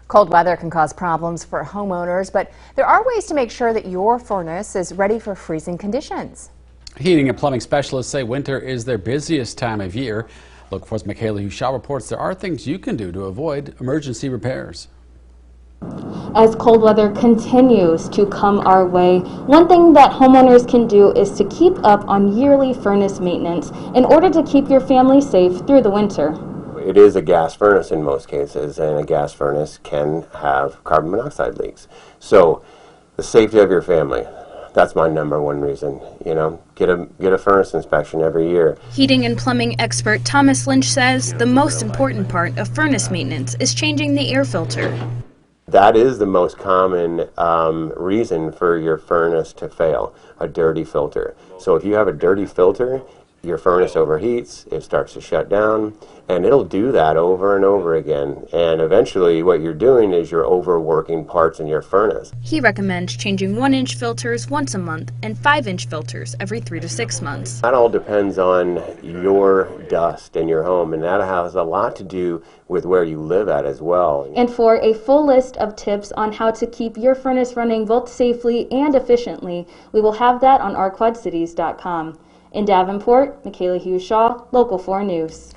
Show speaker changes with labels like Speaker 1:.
Speaker 1: Cold weather can cause problems for homeowners, but there are ways to make sure that your furnace is ready for freezing conditions.
Speaker 2: Heating and plumbing specialists say winter is their busiest time of year. Local 4's Michaela Hushaw reports there are things you can do to avoid emergency repairs.
Speaker 3: As cold weather continues to come our way, one thing that homeowners can do is to keep up on yearly furnace maintenance in order to keep your family safe through the winter.
Speaker 4: It is a gas furnace in most cases, and a gas furnace can have carbon monoxide leaks. So the safety of your family, that's my number one reason. You know, get a furnace inspection every year.
Speaker 5: Heating and plumbing expert Thomas Lynch says the most important part of furnace maintenance is changing the air filter.
Speaker 4: That is the most common reason for your furnace to fail, a dirty filter. So if you have a dirty filter, your furnace overheats, it starts to shut down, and it'll do that over and over again. And eventually what you're doing is you're overworking parts in your furnace.
Speaker 5: He recommends changing 1-inch filters once a month and 5-inch filters every 3 to 6 months.
Speaker 4: That all depends on your dust in your home, and that has a lot to do with where you live at as well.
Speaker 3: And for a full list of tips on how to keep your furnace running both safely and efficiently, we will have that on ourquadcities.com. In Davenport, Michaela Hushaw, Local 4 News.